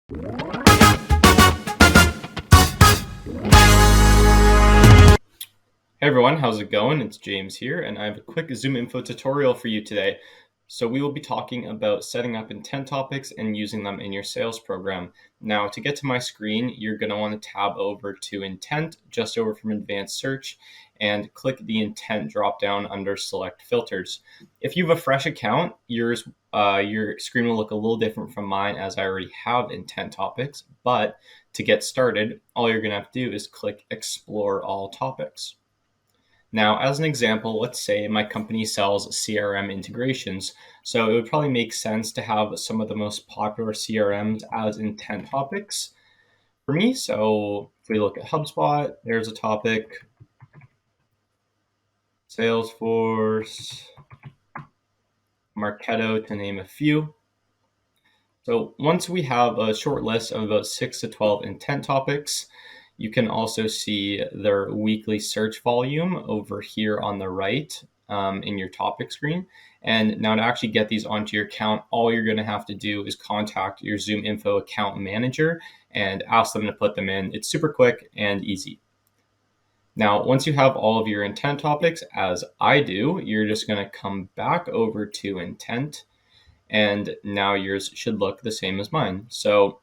Hey everyone, how's it going? It's James here, and I have a quick ZoomInfo tutorial for you today. So we will be talking about setting up intent topics and using them in your sales program. Now, to get to my screen, you're going to want to tab over to Intent, just over from Advanced Search, and click the Intent dropdown under Select Filters. If you have a fresh account, your screen will look a little different from mine, as I already have intent topics. But to get started, all you're going to have to do is click Explore All Topics. Now, as an example, let's say my company sells CRM integrations. So it would probably make sense to have some of the most popular CRMs as intent topics for me. So if we look at HubSpot, there's a topic, Salesforce, Marketo, to name a few. So once we have a short list of about 6 to 12 intent topics, you can also see their weekly search volume over here on the right in your topic screen. And now to actually get these onto your account, all you're going to have to do is contact your ZoomInfo account manager and ask them to put them in. It's super quick and easy. Now, once you have all of your intent topics, as I do, you're just going to come back over to intent, and now yours should look the same as mine. So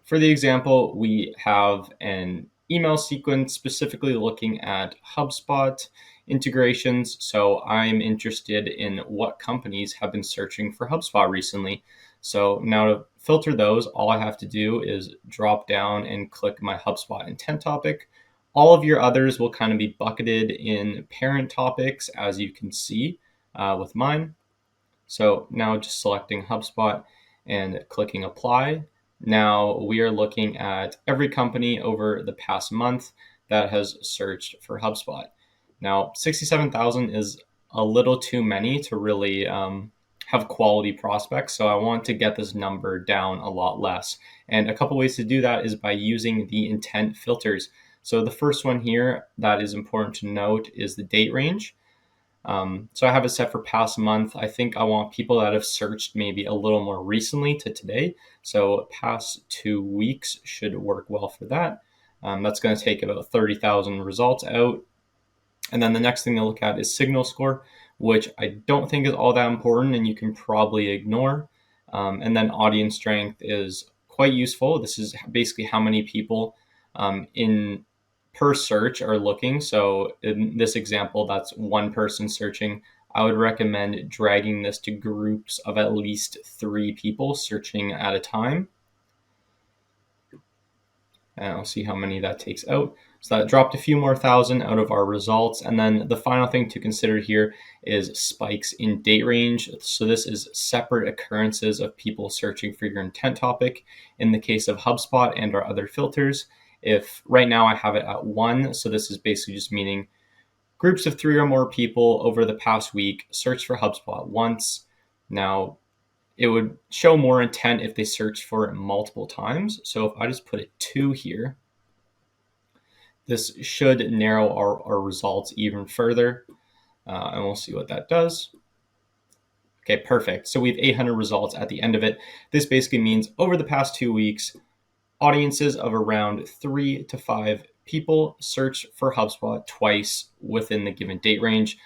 for the example, we have an email sequence specifically looking at HubSpot integrations. So I'm interested in what companies have been searching for HubSpot recently. So now to filter those, all I have to do is drop down and click my HubSpot intent topic. All of your others will kind of be bucketed in parent topics, as you can see with mine. So now just selecting HubSpot and clicking apply. Now we are looking at every company over the past month that has searched for HubSpot. Now, 67,000 is a little too many to really have quality prospects. So I want to get this number down a lot less. And a couple ways to do that is by using the intent filters. So the first one here that is important to note is the date range. So I have it set for past month. I think I want people that have searched maybe a little more recently to today. So past 2 weeks should work well for that. That's going to take about 30,000 results out. And then the next thing to look at is signal score, which I don't think is all that important and you can probably ignore. And then audience strength is quite useful. This is basically how many people per search are looking. So in this example, that's one person searching. I would recommend dragging this to groups of at least 3 people searching at a time. And I'll see how many that takes out. So that dropped a few more thousand out of our results. And then the final thing to consider here is spikes in date range. So this is separate occurrences of people searching for your intent topic in the case of HubSpot and our other filters. If right now I have it at 1, so this is basically just meaning groups of 3 or more people over the past week search for HubSpot once. Now, it would show more intent if they search for it multiple times. So if I just put it 2 here, this should narrow our results even further. And we'll see what that does. Okay, perfect. So we have 800 results at the end of it. This basically means over the past 2 weeks, audiences of around 3 to 5 people search for HubSpot twice within the given date range.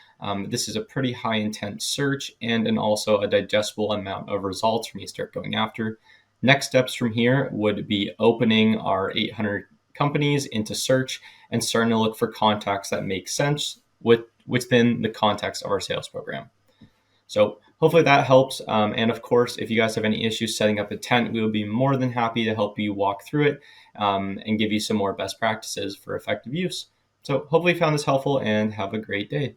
This is a pretty high intent search and also a digestible amount of results for me to start going after. Next steps from here would be opening our 800 companies into search and starting to look for contacts that make sense within the context of our sales program. So hopefully that helps. And of course, if you guys have any issues setting up intent, we would be more than happy to help you walk through it and give you some more best practices for effective use. So hopefully you found this helpful and have a great day.